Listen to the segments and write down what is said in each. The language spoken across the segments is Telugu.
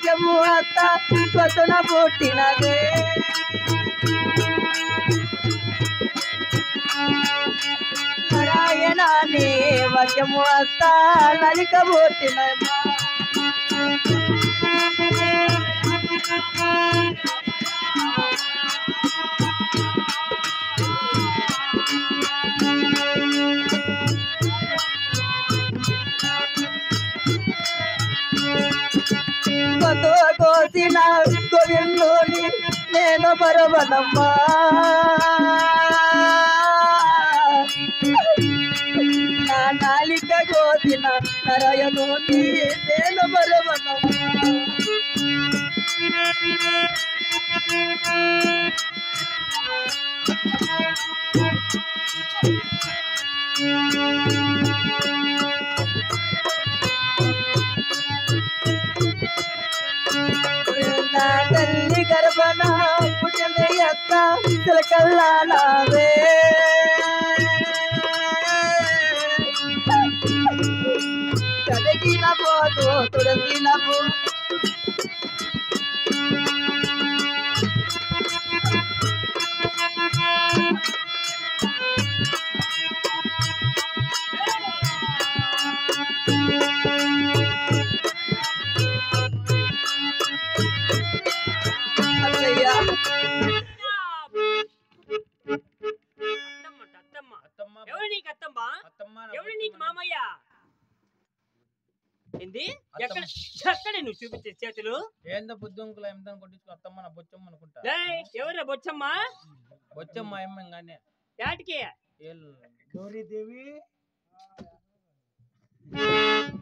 వాక్యము అత్త కొట్టున పుట్టినదే నారాయణ నీ వాక్యము అత్త నలిక పుట్టినమ్మా కోసిన గోవిందుని నేను మరవనమ్మా నా నాలిక కోసిన నారాయణుని నేను మరవనమ్మా నా తల్లి గర్భన పుట్టిన అత్త తిలకల్లావే కడిగిన పోతు తులసిన పో నువ్వు చూపించే చేతులు ఏందో బుద్ధంకులు ఎంత కొట్టించుకో అత్తమ్మ నా బొచ్చమ్మ అనుకుంటా ఎవరా బొచ్చమ్మ బొచ్చమ్మ ఏమంగానే యాటికి గౌరీదేవి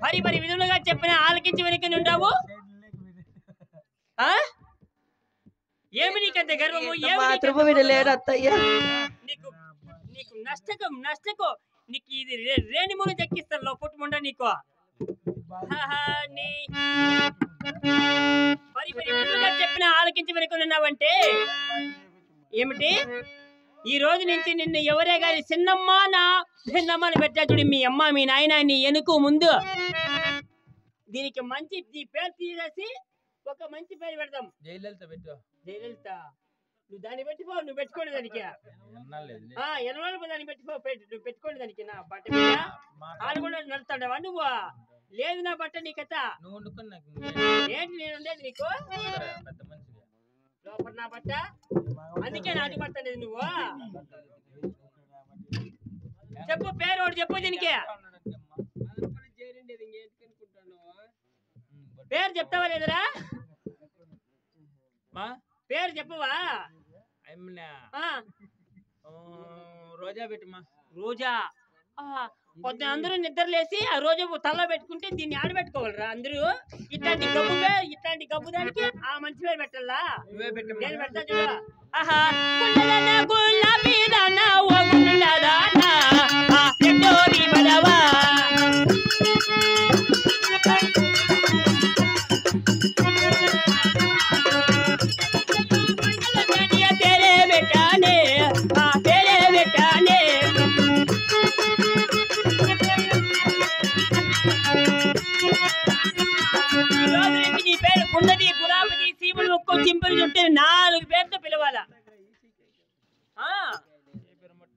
మరి మరి విధులుగా చెప్పిన ఆలకించి వెనక ఉంటావు ఏమి నీకంత గర్వము మాతృభూ వినలేరు అత్తయ్య నీకు నీకు నష్టకో నీకు ఇది రేణిమూలు దక్కిస్తాను పుట్టు ముండ నీకు మరి మరి విధులుగా చెప్పిన ఆలకించి వెనక ఉన్నావంటే ఏమిటి ఈ రోజు నుంచి నిన్ను ఎవరే గారి చిన్నమ్మ నా చిన్నమ్మ అని పెట్టా చూడు మీ అమ్మ మీ నాయన నీ ఎనుకు ముందు దీనికి మంచి నీ పేరు తీసేసి ఒక మంచి పేరు పెడతాం జయలలిత పెట్టు జయలలిత నువ్వు దాన్ని పెట్టిపో నువ్వు పెట్టుకోండి దానికి దాన్ని పెట్టిపో నువ్వు పెట్టుకోండి దానికి నా బట్ట ఆడు కూడా నడుస్తాడవా నువ్వు లేదు నా బట్ట నీ కథ ఏంటి నేను ఉండేది నీకు లోపల నా బట్ట అందుకే నాది పడతానేది నువ్వు చెప్పు పేరు ఒకటి చెప్పు దీనికి పేరు చెప్తావా లేదురా పేరు చెప్పవా రోజా పెట్టమా రోజా పొద్దున అందరూ నిద్రలేసి ఆ రోజు తలలో పెట్టుకుంటే దీన్ని ఆడబెట్టుకోవాలరా అందరూ ఇట్లాంటి గబ్బు దానికి ఆ మంచి పేరు పెట్టాలా నేను పెడతా చూడు ఆహా నాలుగు పేరుతో పిలవాలా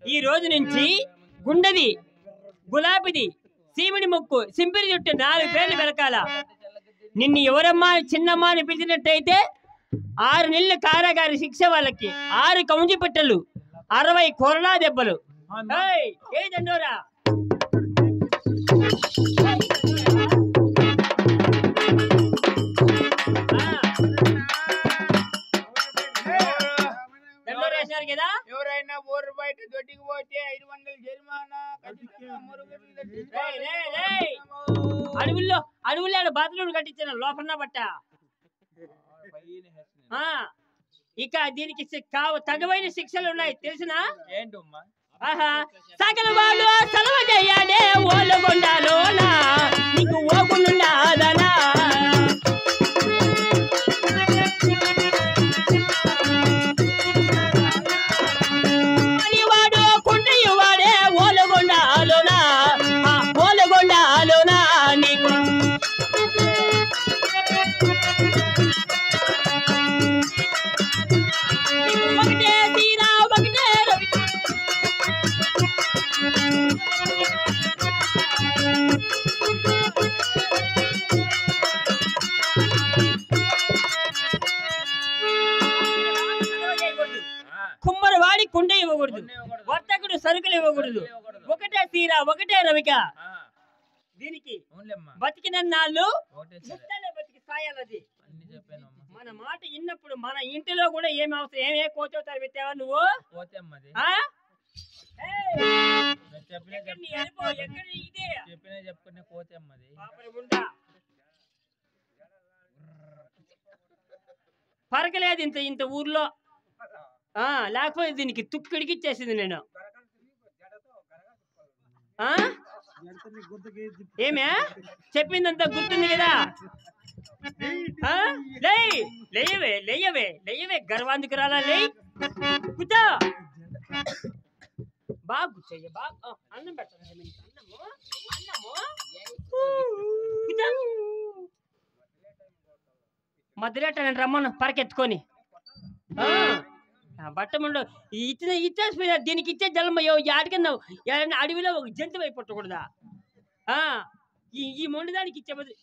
ఈ రోజు నుంచి గుండది గులాబీది సీమిడి ముక్కు సింపిరి చుట్టూ 4 పేర్లు పెరకాల నిన్ను ఎవరమ్మా చిన్నమ్మా అని పిలిచినట్టయితే 6 నెలల కారాగారి శిక్ష వాళ్ళకి 6 కౌంజి పెట్టలు 60 కొరడా దెబ్బలు ఏ దండోరా కదా ఎవరైనా ఊరు బయట దొడ్డికి పోతే 500 జరిమానా అడవుల్లో బాత్రూమ్ కట్టించాను లోపల బట్ట ఇక దీనికి తగవైన శిక్షలు ఉన్నాయి తెలిసినా ఏంటమ్మా సకల వాడు సెలవ చెయ్యాడే ఓలగొండలోనా నీకు ఓగుండాదనా కుమ్మరవాడి కుండ ఇవ్వకూడదు, వర్తకుడు సరుకులు ఇవ్వకూడదు, ఒకటే తీర ఒకటే రవిక. దీనికి బతికిన నాళ్ళు బతికి సాయాలది. మన మాట విన్నప్పుడు మన ఇంటిలో కూడా ఏమి అవసరం, ఏమే కోచవుతారు పెట్టావా నువ్వు? పరకలేదు ఇంత ఇంత ఊర్లో. లేకపోతే దీనికి తుక్కిడికి ఇచ్చేసింది నేను. ఏమే చెప్పిందంతా గుర్తుంది కదా? లేయవే లేయవే లేయవే గర్వాందుకు రాలా లే. కూర్చో బాగా కూర్చోయ్య బాగా. అన్నం పెట్టాలి, అన్నము అన్నము. మధ్యలేట నేను రమ్మను పరకెత్తుకొని. బట్టముండు ఇచ్చిన ఇచ్చేసిపోయా. దీనికి ఇచ్చే జలమ ఆడికన్నా అడవిలో ఒక జంతువు అయి పుట్టకూడదా? ఈ మొండిదానికి ఇచ్చే బదులు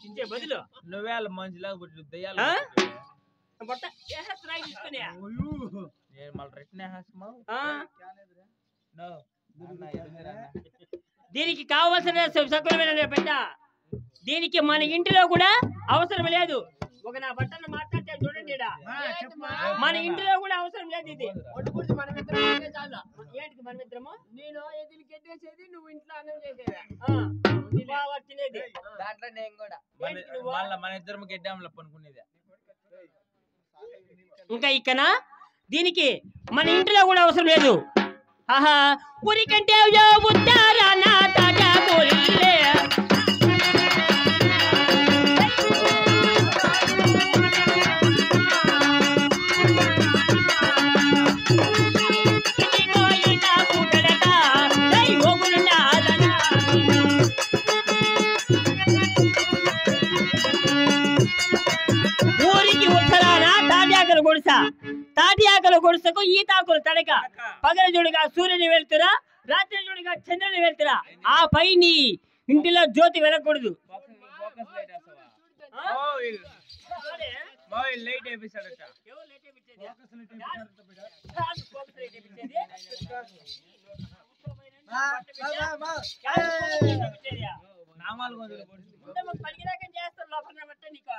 ఇచ్చే బదులు నువ్వే మంచిలాగా పుట్టి బట్ట తీసుకుని దీనికి కావాల్సిన సకులమైన పెట్ట. దీనికి మన ఇంటిలో కూడా అవసరం లేదు. ఒక నా బట్టను మాట్లాడితే చూడండి, మన ఇంటిలో కూడా అవసరం లేదు. ఇది ఏంటిది మనమిద్దరము? నేను ఎదిలి కెట్టేసేది, నువ్వు ఇంట్లో అన్నం చేసేది. దాంట్లో నేను కూడా మన ఇద్దరు కెట్టాంలో పనుకునేది. ఇంకా ఇక్కడ దీనికి మన ఇంటిలో కూడా అవసరం లేదు. ఆహా ఊరికంటే ఉద్దారా నా తాజా కోరిలే. ఊరికి ఉత్తరాన తాటియాకలు గుడిస. తాటియాకలు గుడిసకు ఈతాకులు తడక. పగల జుడిగా సూర్యుని వెళ్తురా, రాత్రి జుడిగా చంద్రుని వెళ్తురా. ఆ పై నీ ఇంటిలో జ్యోతి వెలకూడదు. చేస్తారు లోపల బట్ట నీకు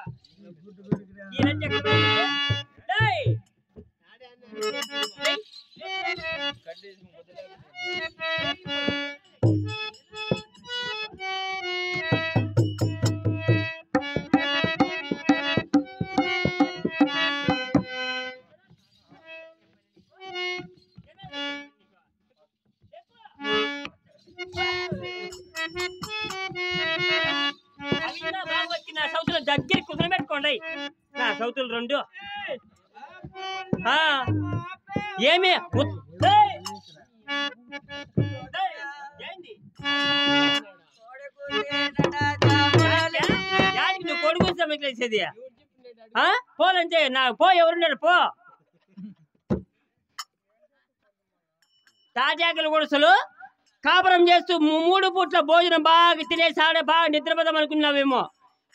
నా సౌతులు దగ్గర కుదిరి పెట్టుకోండి. నా సౌతులు రెండు ఏమి నువ్వు కొడుకు సమేసేది పోలంటే నా పో. ఎవరున్నారు పో. తాజాకలు కొడుసలు కాపురం చేస్తూ 3 పూట్ల భోజనం బాగా తినేసి ఆడే బాగా నిద్రపోదాం అనుకున్నావేమో.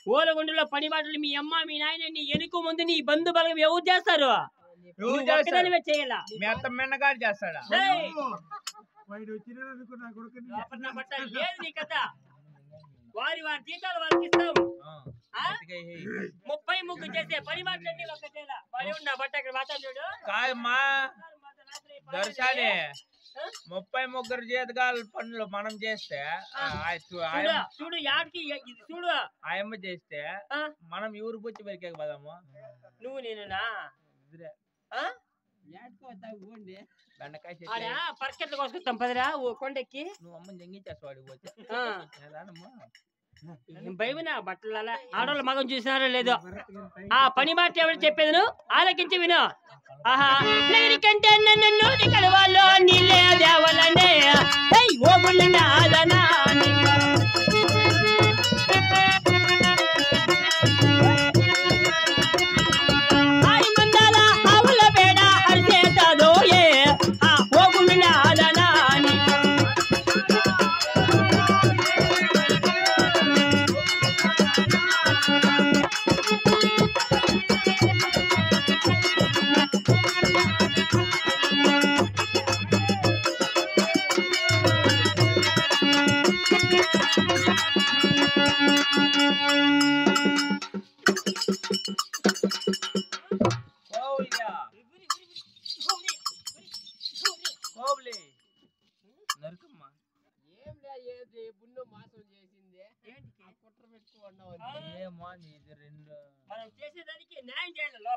ఓలగుండలో పని బాటలు మీ అమ్మ మీ నాయన నీ ఎనుకు ముందు నీ బంధు బలగం ఎవరు చేస్తారు? చేయాలా చేస్తాడా? లేదు నీ కథ. వారి వారి జీతాలు వారికి ఇస్తాం. 30 ముగ్గు చేసే పని బాటలన్నీ ఒక చేయాల. బట్ట అక్కడ మాట్లాడు దర్శాని 33 జీతగాల పనులు మనం చేస్తే చూడు యాడికి చూడు ఆయమ్మ చేస్తే మనం ఎవరు బొచ్చి పెరికే పదాము. నువ్వు నేనునా పరకెట్లు కోసుకొస్తాం పదిరా కొండెక్కి. నువ్వు అమ్మని జంగించేస్తాడు పోతే భయమినా బట్టల ఆడవాళ్ళ మగం చూసినారో లేదో. ఆ పని మాట ఎవరు చెప్పేది నువ్వు ఆలకించి విను. ఆహా కంటే నన్ను కలవాలో నీళ్ళే దేవాలనే ఆవుల పేడ అరిచేదో ఏ ఓగుండా అదనా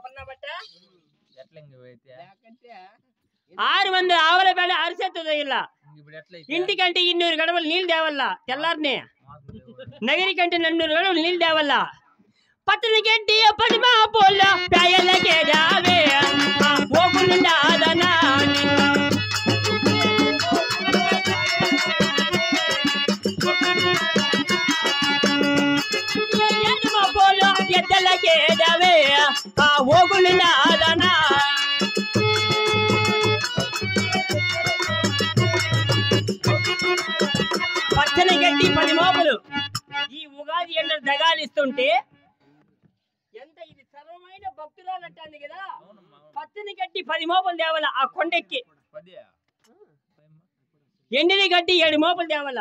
లోపల బట్ట ఎట్లా ఇంక పోయితే 600 ఆవుల పేడ అరిసెత్తు ఇలా ఇప్పుడు ఎట్లా ఇంటికంటే 200 గడవలు నీళ్ళు తేవల్లా తెల్లారినే నగరి కంటే 200 గడవలు నీళ్ళు తేవల్లా పచ్చని గడ్డి పడిమా పోల పేయలకే రావే ఓకులుండాదనా పోల ఎద్దలకే రావే ఓకులుండాదనా పచ్చని గడ్డి 10 మోపులు ఈ ఉగాది ఎండలు దగాలిస్తుంటే ఎంత ఇది సర్వమైన భక్తురాలు అంటాంది కదా పచ్చని గడ్డి 10 మోపులు తేవాల ఆ కొండెక్కి ఎండిని గడ్డి 7 మోపులు తేవాల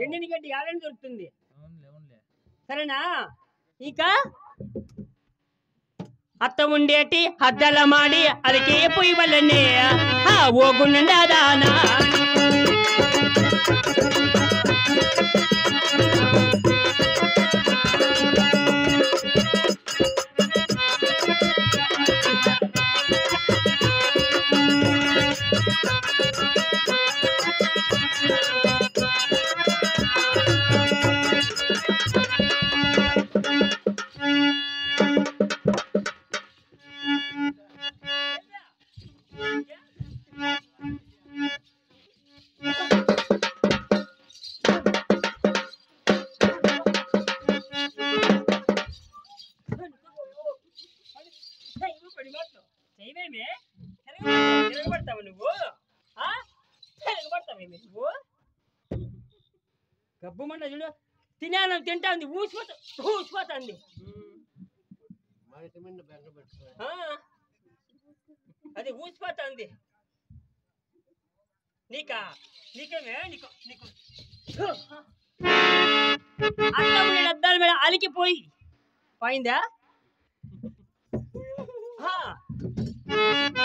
ఎండిని గడ్డి ఆడని దొరుకుతుంది సరేనా ఇక అత్త ఉండేటి అద్దల మాడి అదికే పొయ్యి వల్లనే ఓగుండాదానా గబ్బుమంట చూడు తినాలని తింటా ఉంది ఊసిపోతుంది అది ఊసిపోతుంది నీకేమే నీకు అద్దాల మీద అలికిపోయి పోయిందా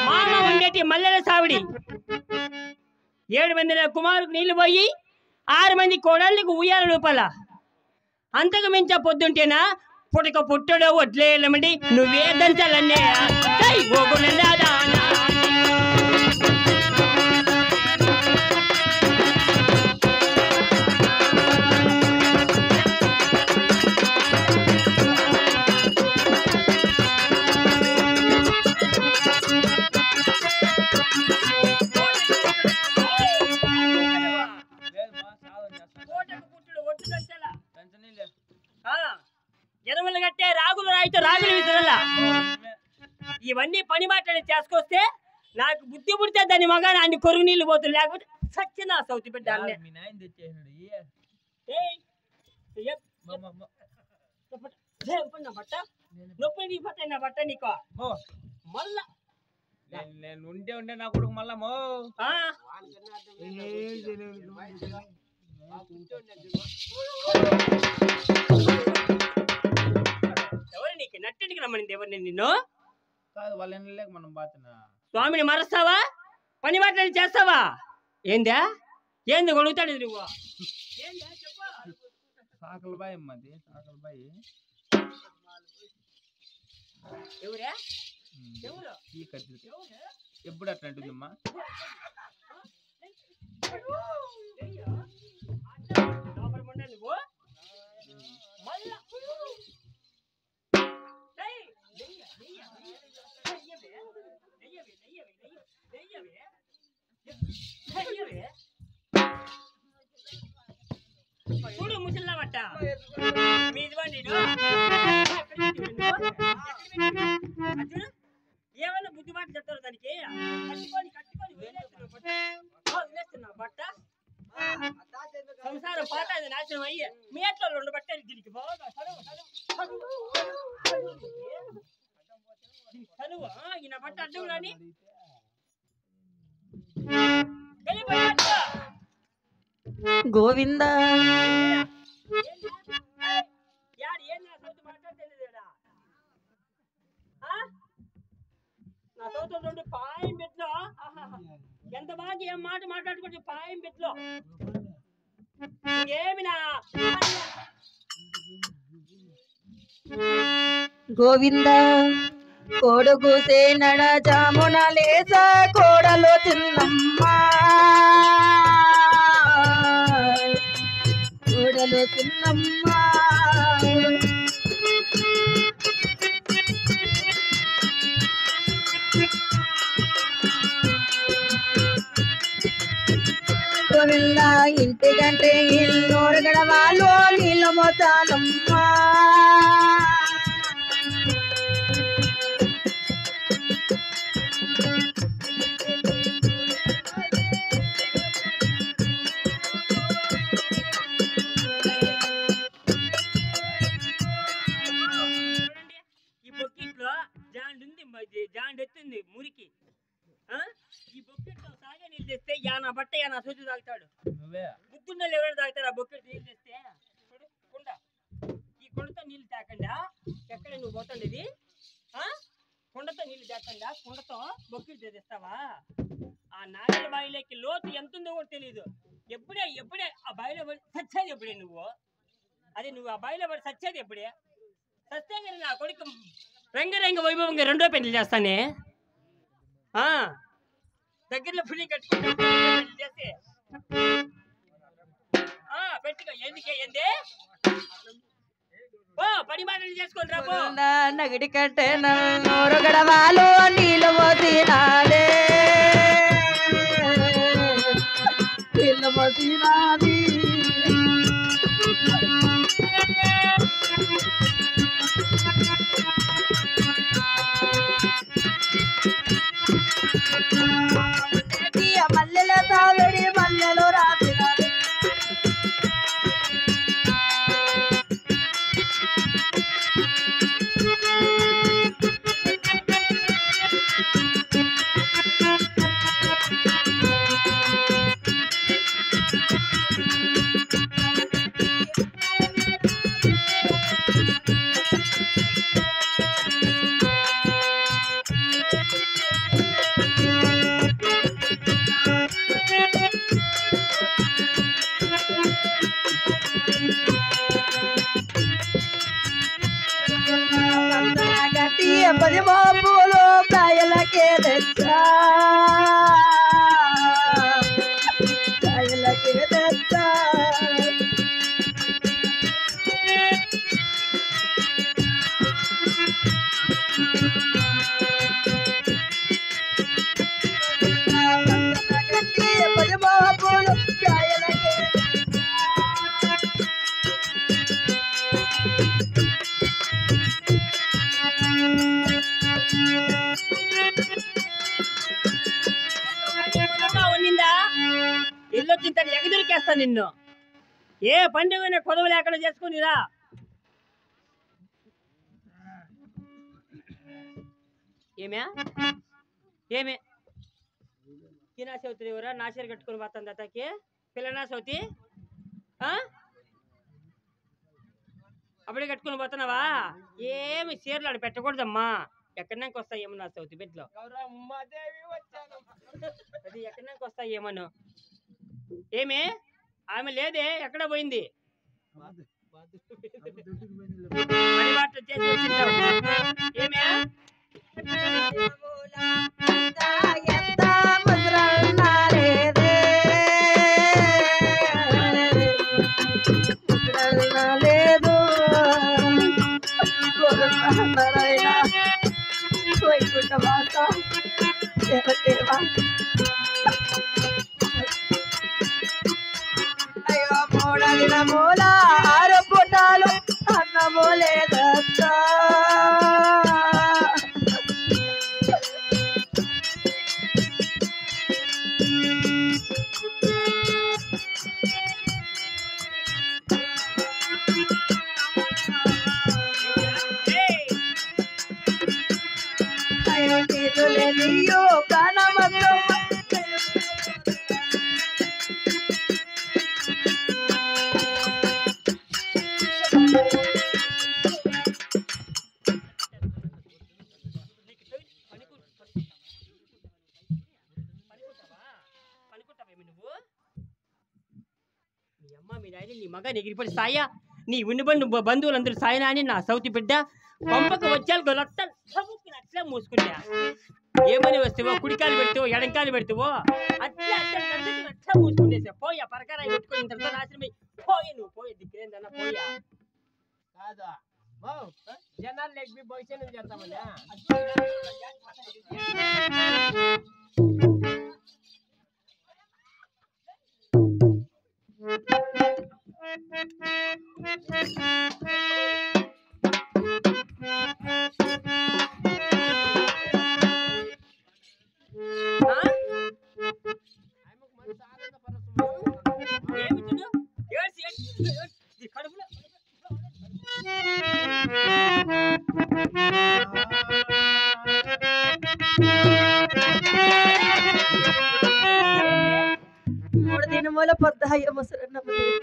మామ ఉండేటి మల్లెల సావిడి 7 మంది కుమారుకు నీళ్లు పోయి 6 మంది కోడళ్ళకు ఉయ్యాల రూపాల అంతకు మించ పొద్దుంటేనా పుటక పుట్టడో వడ్లేయమండి నువ్వే దంచాలన్నే ఎనమలు కట్టే రాగులు రాయితో రాగులు విసరలా ఇవన్నీ పని మాటలు చేసుకొస్తే నాకు బుద్ధి పుడితే దాని మగాన అన్ని కొరుగు నీళ్లు పోతుంది లేకపోతే సచ్చిన సౌతి బిడ్డ బట్ట నొప్పి నీ బట్ట నా బట్ట నీకు మళ్ళా నేను ఉండే నా కొడుకు మళ్ళా ఎవరు నీకు నట్టింటికి రమ్మనింది ఎవరిని నిన్ను కాదు వాళ్ళ లేక మనం బాతున్నా స్వామిని మరస్తావా పని మాటలు చేస్తావా ఏంది కొడుగుతాడు నువ్వు సాకల బాయ్ అమ్మది సాకల బాయ్ ఎవరే ఎవరు ఈ కత్తి ఎప్పుడు అట్లా అంటుందమ్మా నువ్వు మళ్ళా చూడు ముసల్లా బట్ట మీది ఏమన్నా బుద్ధి మాట చెప్తారు దానికి కట్టుకొని వేస్తున్నావు బట్ట సంసారం పాట అది నాశనం అయ్యే మీ ఎట్లా 2 బట్టలు దీనికి బాగా చదువు ఈయన బట్ట అడ్డం రాని గోవింద నా సోదరు 2 పాయం పెట్లో ఎంత బాగా ఏం మాట మాట్లాడుకుంటే పాయం పెట్లో ఏమి నా గోవింద కొడుకు సేనడ జామున లేస కోడలు చిన్నమ్మ కోడలు చిన్నమ్మ వెళ్ళ ఇంటికంటే ఇల్లు గడవాళ్ళు నీళ్ళు మోతానమ్మా ఈ బొక్కిట్లో జాండ్ ఎత్తుంది మురికి. ఈ బొక్కెట్లో తాగే నీళ్ళు తెస్తే యానా బట్ట యానా సూచి తాగుతాడు. బుద్ధున్నలు ఎవరు తాగుతారు ఆ బొక్కెట్ నీళ్ళు తెస్తే? కుండ, ఈ కుండతో నీళ్ళు తాకుండా ఎక్కడ నువ్వు పోతుండేది? కుండతో నీళ్ళు తాకుండా కుండతో బొక్కెట్ తెస్తావా? ఆ నాగల బావిలోకి లోతు ఎంత ఉందో కూడా తెలియదు. ఎప్పుడే ఆ బావిలో పడి సచ్చేది ఎప్పుడే నువ్వు? అది నువ్వు ఆ బావిలో పడి సచ్చేది ఎప్పుడే? సస్తే కానీ నా కొడుకు రంగరంగ వైభవంగా రెండో పెళ్లి చేస్తానే. దగ్గరలో ఫిలిం కట్టుకుంటే చేస్తే పెట్టుకో. ఎందుకే ఏంది పని మాటలు చేసుకొని రాబో. నగిడి కంటే నోరు గడవాలు నీళ్ళు మోసినాడే నీళ్ళు మోసినాది మల్లెల తావిడి మల్లెలు రాసినాడు పది బాబులు కాయలకే తెచ్చా కాయలకే తెచ్చా పది బాబులు కాయలకే ఇల్లు వచ్చిన ఎగదిరికేస్తా నిన్ను. ఏ పండుగ కొదవ లేకుండా చేసుకునిరా. ఏమే నా సౌతి ఎవరా నాశర్ కట్టుకుని పోతాను అతకి పిల్లనా సౌతి అప్పుడే కట్టుకుని పోతున్నావా? ఏమి చీరలు ఆడ పెట్టకూడదమ్మా. ఎక్కడినాక వస్తాయేమో నా సౌతి బిడ్డలో. అది ఎక్కడినాక వస్తాయేమను. ఏమే ఆమె లేదే, ఎక్కడ పోయింది? పని బాటలు చేసి వచ్చిందావు. ఏమే లేదు వైకుంఠ మాత దేవదేవా అయ్యో మూడదిన మూల 6 పూటలు అన్నము లేదత్తా అయ్యో నీయో ప్రాణమత్వం నీ మగ ఎగిరిపడి సాయ నీ ఉండి బంధువులందరూ సాయనా అని నా సౌతి బిడ్డ పంపకు వచ్చారు మూసుకున్నా ఏమని వస్తావో కుడికాలు పెడతావో ఎడంకాలు పెడతావో అట్లా మూసుకునేసా పోయా పరకారాయి పెట్టుకుని ఇంతతో నాశనమై పోయి నువ్వు పోయి దిక్కులేదన్నా పోయా కాదా జనాలు లెగ్బి భవిష్యత్తు చేస్తామని మూడు దినముల పొద్దాయ మొసరన్నము లేదు,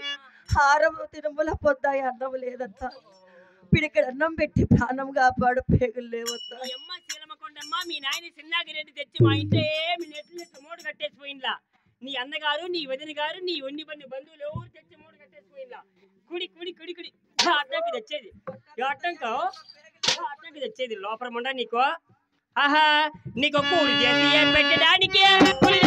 6వ దినముల పొద్దాయ అన్నం లేదంత. పిడికడ అన్నం పెట్టి ప్రాణం కాపాడు పేగులు లేవద్దా. మీ నాయన చిన్నాగిరెడ్డి తెచ్చి మా ఇంట్లో ఏమి నెట్లు మూడు కట్టేసిపోయిందా. నీ అన్నగారు నీ వదిన గారు నీ ఒన్ని పన్ని బంధువులు ఎవరు తెచ్చి మూడు కట్టేసిపోయిందా. కుడి కుడి కుడి కుడి అడ్డంకి తెచ్చేది అడ్డంకి తెచ్చేది లోపల ఉండ నీకు. ఆహా నీకు కూడి చేసి పెట్టడానికి కూడి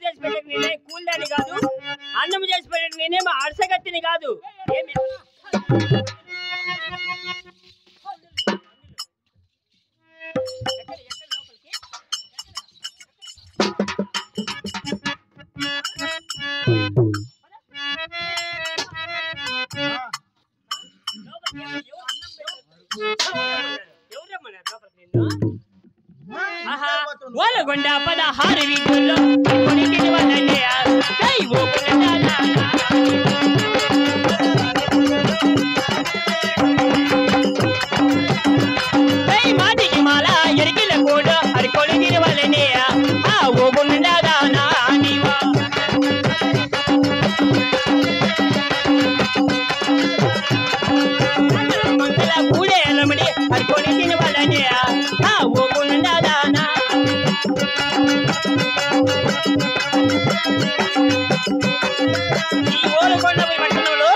చేసి పెట్టక నేనే కూల్దాన్ని కాదు, అన్నం చేసి పెట్టక నేనేమో అరసగత్తిని కాదు. ఏమి ఓలగొండ 16 వీధుల్లో కొనికిన వాళ్ళనే మాటికి మాల ఎరికిల కూడా అది కొనికిన వాళ్ళనే ఓగుండాదానా నీవా మంగళ కూడే ఎలమడి అది కొనికిన వాళ్ళనే ఓగుండాదానా ఈ ఓలగొండ పట్టణంలో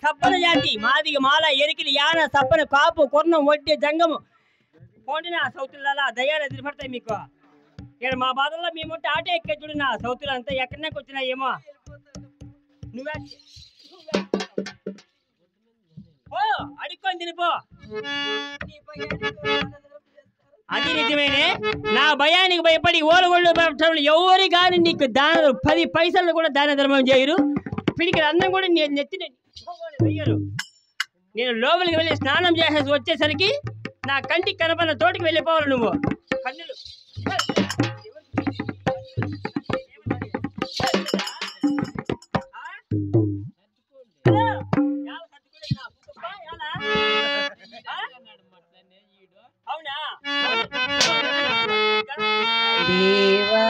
సబ్బన జాతి మాదిగ మాల ఎరికిలి యాన సబ్బన కాపు కొర్ణం వడ్డీ జంగము పోండిన సౌతులలో దయ్యాలు ఎదురుపడతాయి మీకు. ఇక్కడ మా బాధల్లో మేముంటే ఆటో ఎక్కే చూడు నా సౌతులు అంతా ఎక్కడికి వచ్చినా ఏమో నువ్వే అడుక్కొని తినిపో. అది నిజమేనే. నా భయానికి భయపడి ఓలగొండ పట్టణంలో ఎవరి కానీ నీకు దాన 10 పైసలు కూడా దాన ధర్మం చేయరు. పిడికి అన్నం కూడా నేను నెత్తిన వెయ్యరు. నేను లోపలికి వెళ్ళి స్నానం చేసేసి వచ్చేసరికి నా కంటికి కనపడిన తోటికి వెళ్ళిపోవాలి నువ్వు. కన్నులు అవునా దేవా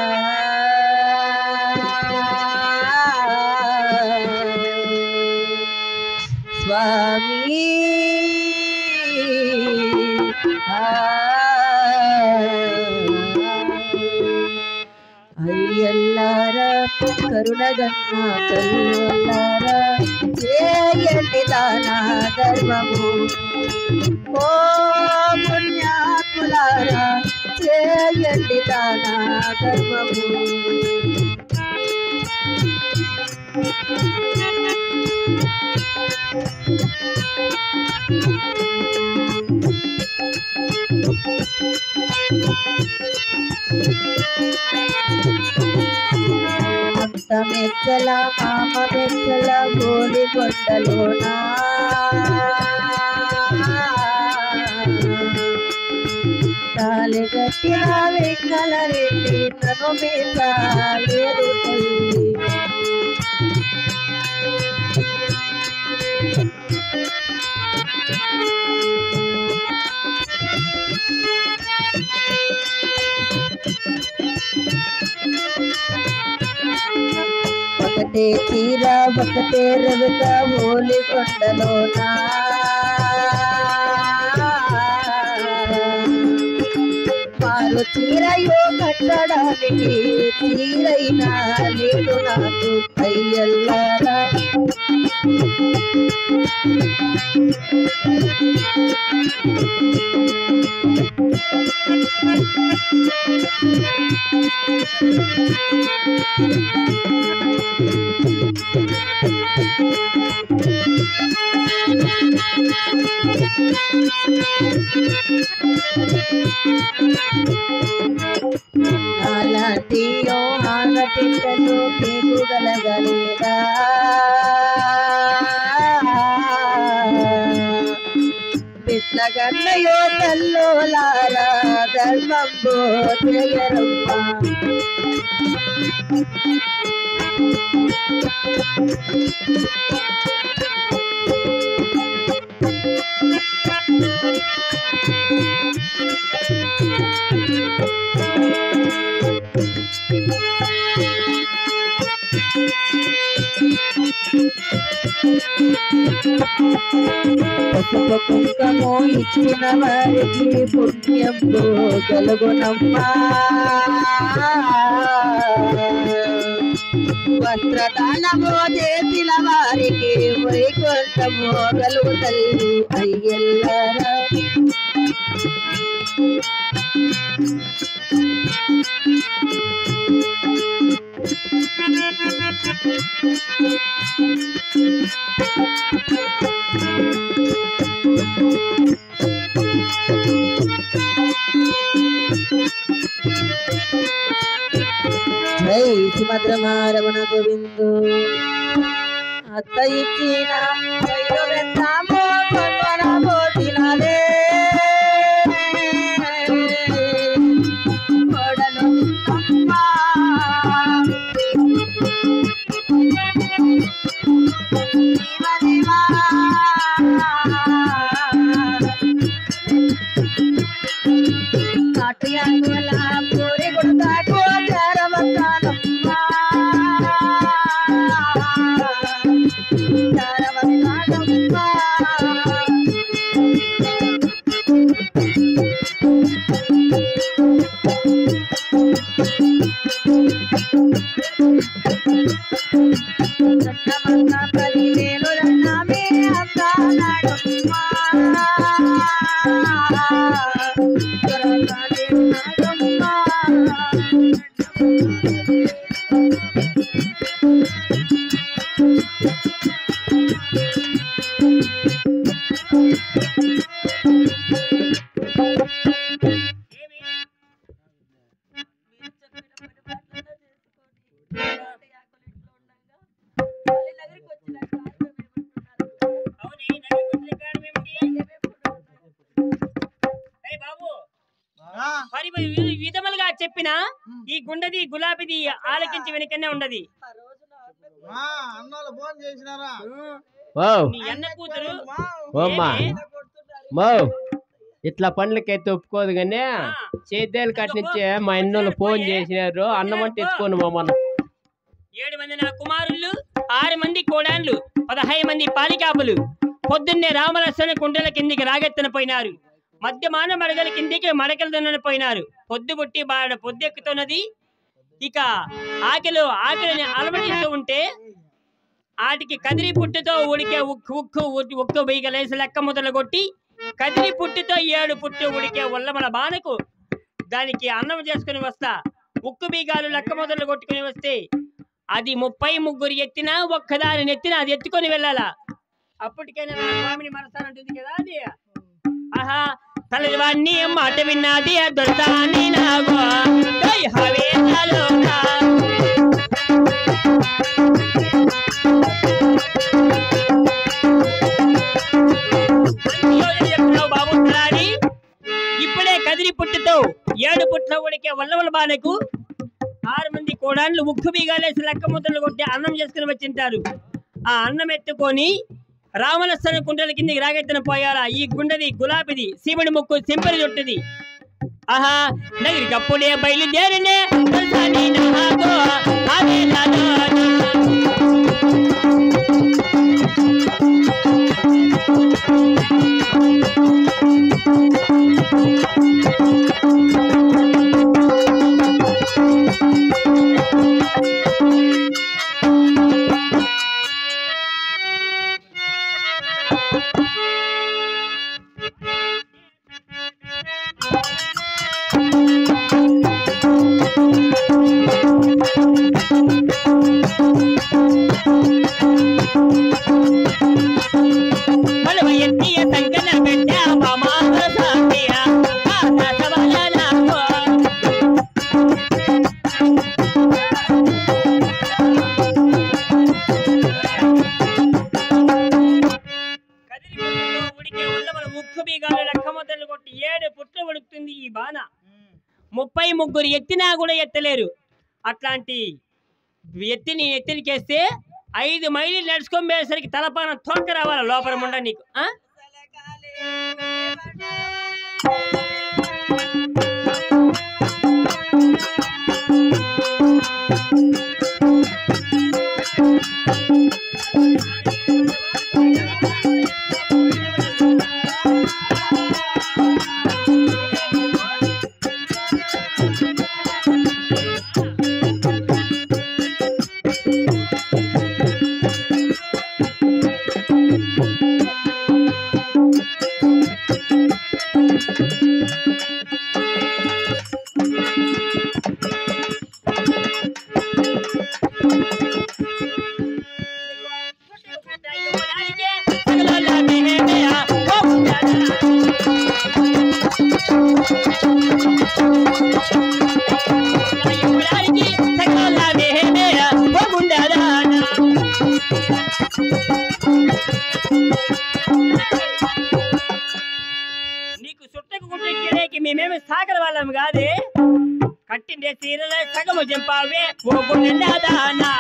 స్వామి అయ్యల్లారా కరుణగన్నా కల్లారా చేయండి దానా ధర్మము. ఓ పుణ్యాత్ములారా చేయండి దానా ధర్మము. అంత మెచ్చల మామ మెచ్చల గోలికొండలోనా తాళిగట్టిన వెంగళ రెడ్డి తను మీద లేదు తల్లి. ఒకటే చీర ఒకటే రవిక ఓలికొండలోనా చీరయో కట్టడానికి చీరైనా లేదు నాకు అయ్యల్లారా అలాంటి ఆడపిట్టలు పీకుగలగలేదా పిట్లగన్నయో తల్లోలారా ధర్మంబో చేయరమ్మ పసుపు కుంకము ఇచ్చిన వారికి పుణ్యంబో కలుగునమ్మా వస్త్రదానము చేసిన వారికి వైకుంఠము కలుగు తల్లి అయ్యల్లారా జై సుభద్రమారమణ గోవిందు అత్త ఇచ్చిన పోతినదే కొడలు కాటియాంగుల పూరి గుడతాకు చారవతానమ్మా చారవతానమ్మా సన్నమంగా 10,000 రన్నమే అక్కానాడమ్మా విధములుగా చెప్పిన ఈ గుండది గులాబీది ఆలకించి వెనకనే ఉండది నీ అన్న కూతురు ఇట్లా పనులకైతే ఒప్పుకోదు కానీ చేద్దాలు కట్టించే మా అన్నోళ్ళు ఫోన్ చేసినారు అన్నమంటే ఎత్తుకోను మామన్న 7 మంది నా కుమారులు 6 మంది కోడాన్లు 15 మంది పాలికాపులు పొద్దున్నే రామలక్ష్మణ కుండల కిందికి రాగెత్తన పోయినారు మధ్యమాన మడగల కిందికి మడకల దొన్న పోయినారు పొద్దు పుట్టి బాడ పొద్దెక్కుతున్నది ఇక ఆకలిని అలమటిస్తూ ఉంటే ఆటికి కదిరి పుట్టుతో ఉడికే ఉక్కు బీగలేసి లెక్క మొదలు కొట్టి కదిరి పుట్టుతో 7 పుట్టు ఉడికే ఉల్లమల బానకు దానికి అన్నం చేసుకుని వస్తా ఉక్కు బీగాలు లెక్క మొదలు కొట్టుకుని వస్తే అది 33 ఎత్తినా ఒక్కదాని నెత్తిన అది ఎత్తుకొని వెళ్ళాలా అప్పటికైనా నా స్వామిని మనసానంటుంది కదా అది ఆహా తలవాణ్ణి మాట విన్నది దొరసాని నాగో హవే బాబు ఇప్పుడే కదిరి పుట్టుతో 7 పుట్ల ఉడికే వల్లవల బానకు 6 మంది కోడాన్లు ఉక్కు బీగాలేసి లెక్క ముద్దలు కొట్టి అన్నం చేసుకుని వచ్చింటారు ఆ అన్నం ఎత్తుకొని రామలక్ష్మణ కుండల కిందికి రాగెత్తన పోయాలా ఈ గుండది గులాబీది శివుడి ముక్కు సింపరి చుట్టది ఆహా నగిరి కప్పుడే బయలుదేరినే సంకన పెట్టా మామ సామియా కొట్టి 7 పుట్లు ఉడుకుతుంది ఈ బాణ. 33 ఎత్తినా కూడా ఎత్తలేరు. అట్లాంటి ఎత్తినికేస్తే 5 మైళ్ళు నడుచుకొని పోయేసరికి తలపాన తొక్క రావాలి లోపల ముండ నీకు. నీకు చుట్టకు గుట్టెక్కేకి మేమేమి సాగల వాళ్ళం కాదే. కట్టిండే చీరలే సగము చెంపావే ఓ గుండెదానా.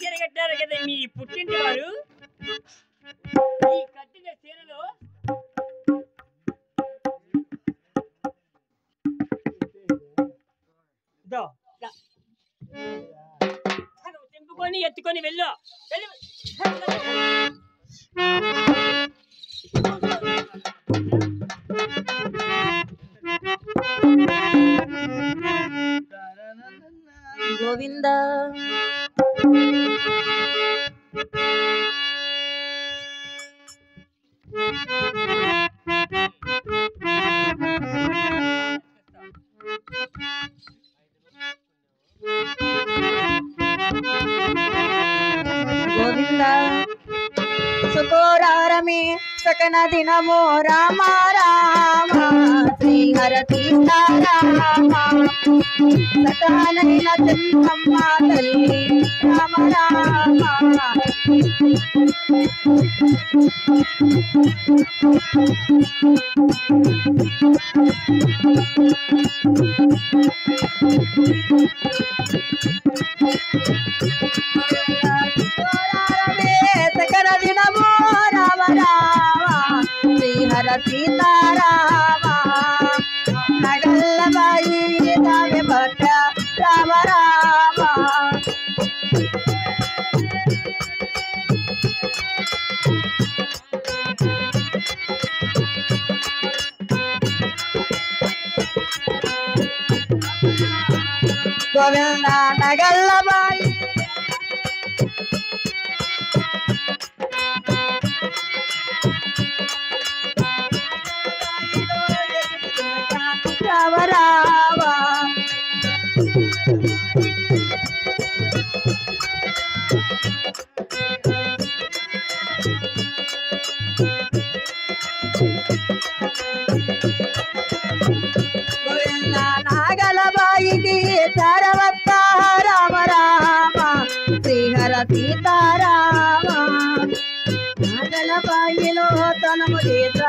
చీర కట్టారు కదా మీ పుట్టింటి వారు. ఈ కట్టిన చీరలో తెంపుకొని ఎత్తుకొని వెళ్ళు. గోవింద గోవింద సుకోరారమే సకన దినమో రామ రామ శ్రీహర సీతారామ సకనైన చంద్రమ్మ తల్లి రామ రామ. సకల దినమో రామ రామ శ్రీహర సీతారామ నగల్లబాయి దామె భట్ట రామ రామ. గోవింద నగల్లబాయి రామ రామ. గోవింద నాగలబాయికి చరవత్త రామ రామ శ్రీహర సీతారామ నాగలబాయిలో తనము చేత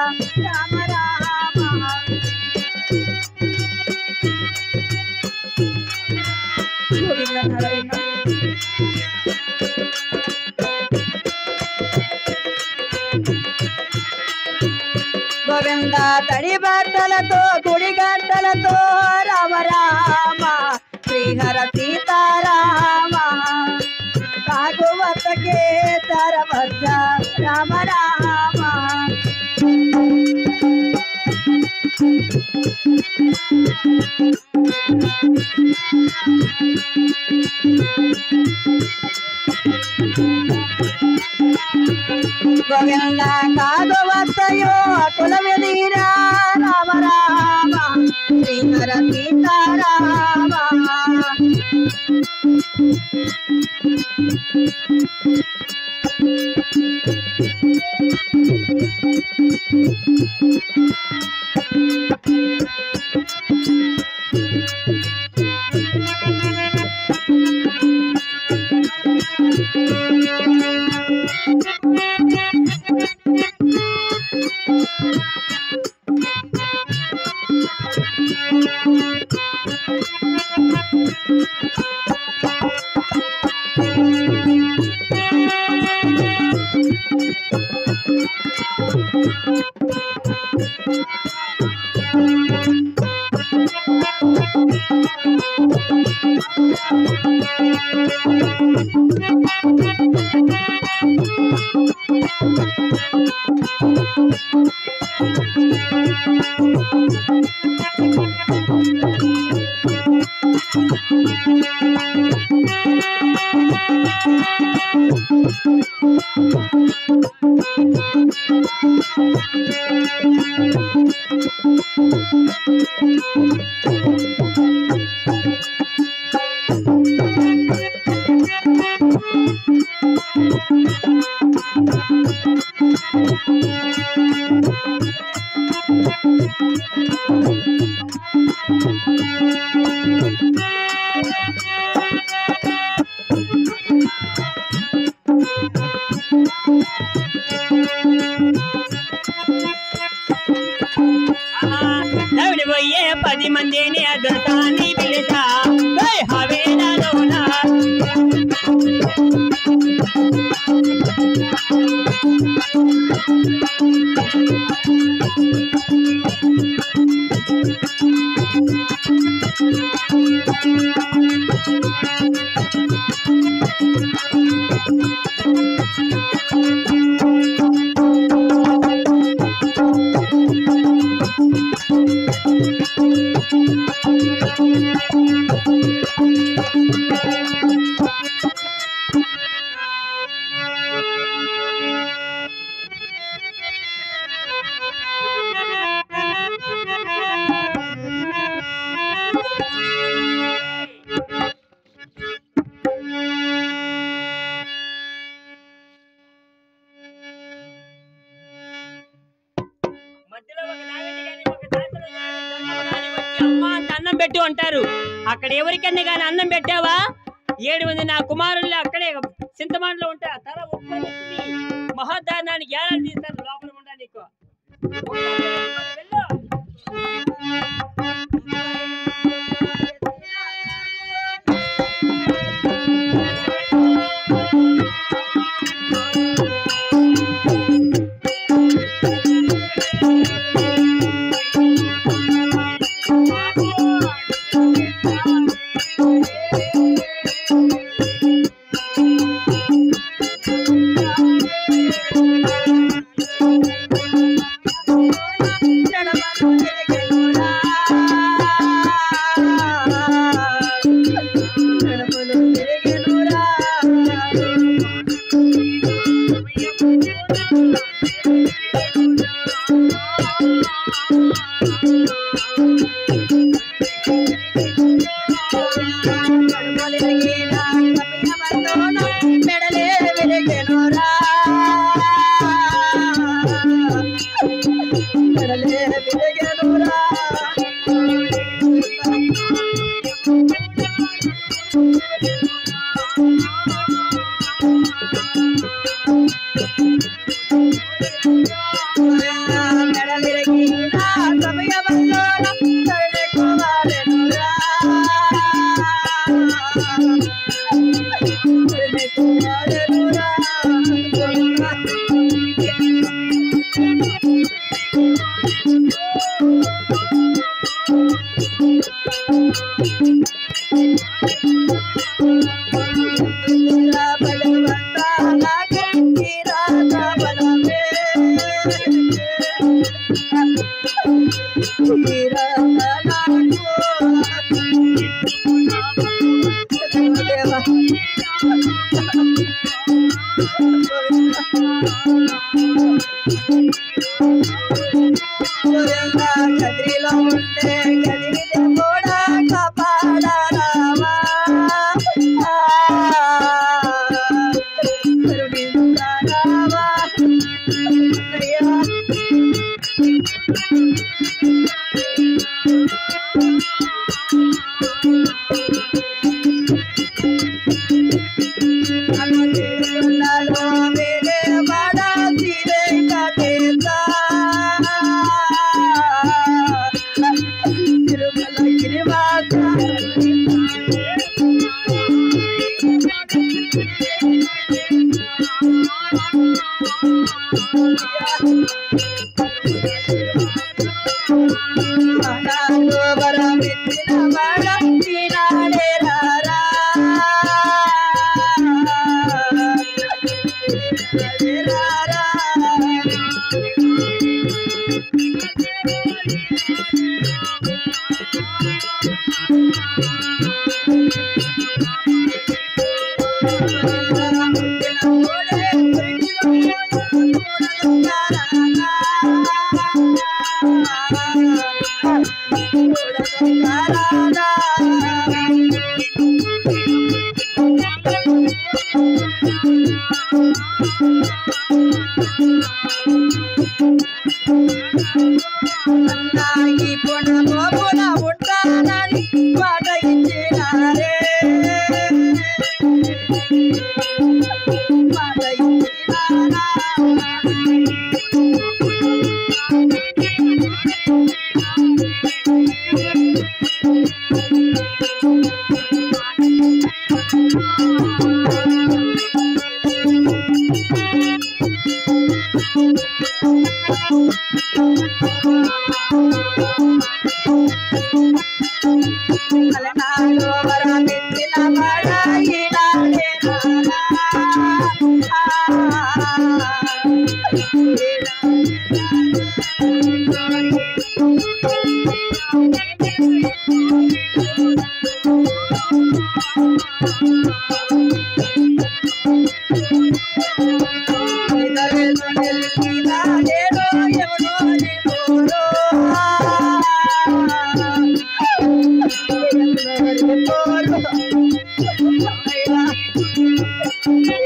రామ రామ. గోవింద నారాయణ గోవింద తడి బట్టలతో గుడి గంటలతో రామ రామ శ్రీహర సీతారామ కాకువత్తకే తరవచ్చ రామ రామ. గోవింద కాకువత్తయో కులమెదీరా రామ రామ శ్రీహర సీతారామ పోయే 10 మందిని అదృష్టాన్ని పిలిచా హవేనాలోనా అన్నం పెట్టు అంటారు. అక్కడ ఎవరికన్నా కానీ అన్నం పెట్టావా 7 మంది నా కుమారులు అక్కడే చింతమాండలో ఉంటా తల ఒక్కటి మహోద్ధానానికి ఏడాది తీస్తారు లోపల ఉండా నీకు కదిరిలో ఉంటే కదిరి ఈనాడే రారా రారా ఈ పొడలో పొడ ఉంటానని మాట ఇచ్చినారే మాట ఇచ్చినారా అలనాడు వరమిచ్చిన వాడ ఈనాడే రారా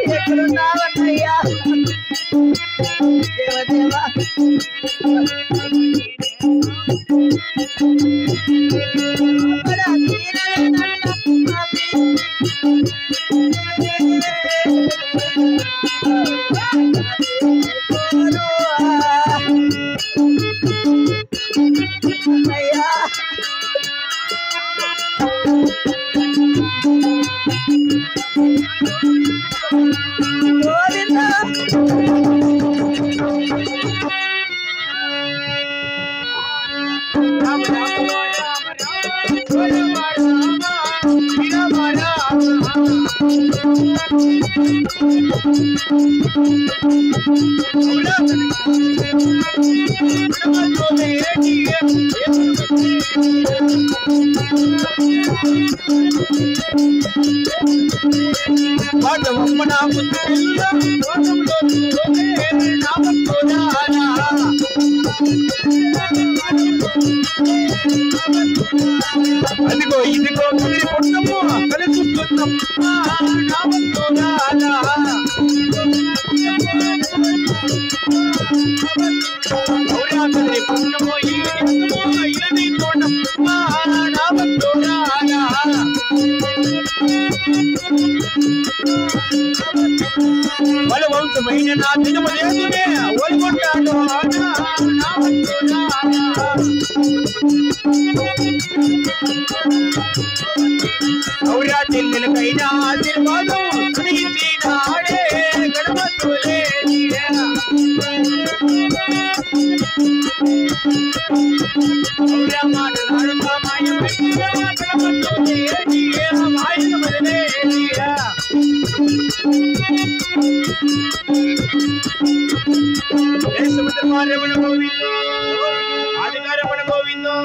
ఎక్కడున్నావన్నయ్యా దేవదేవా అయ్యా గోవిందా అదిగో ఇదిగో కుదిరి పుట్టము కలిసి పుట్టము ఇలని తోటం వాళ్ళ వంశమైన నా దినము లేదునే ఓల్గొట్టాడు ఔరా చెల్లెలకైనా ఆశీర్వాదం కలిగించినాడే గణపతులే ఔరా మాటలాడుతా మాయమైనా గణపతులే మాయను వదిలే సముద్రమారమణ గోవిందో ఆదికారమణ గోవిందో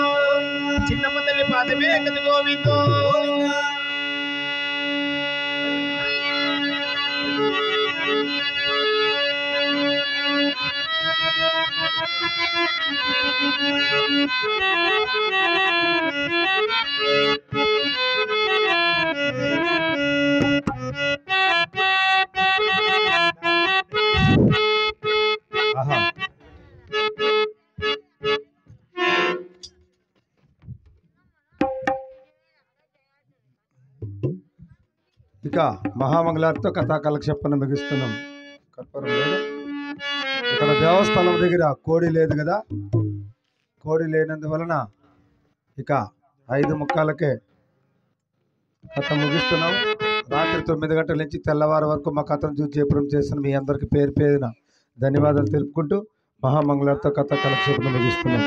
చిన్నమ్మ తల్లి పాదమే కథ గోవిందో ఇక మహామంగళార్తో కథా కాలక్షేపణ ముగిస్తున్నాం. కర్పూరం లేదు ఇక్కడ దేవస్థానం దగ్గర కోడి లేదు కదా, కోడి లేనందువలన ఇక 5:15కే కథ ముగిస్తున్నాం. రాత్రి 9 గంటల నుంచి తెల్లవారు వరకు మా కథను చూసి జయపురం చేసిన మీ అందరికీ పేరు పేరున ధన్యవాదాలు తెలుపుకుంటూ మహామంగళార్తో కథా కాలక్షేపణ ముగిస్తున్నాం.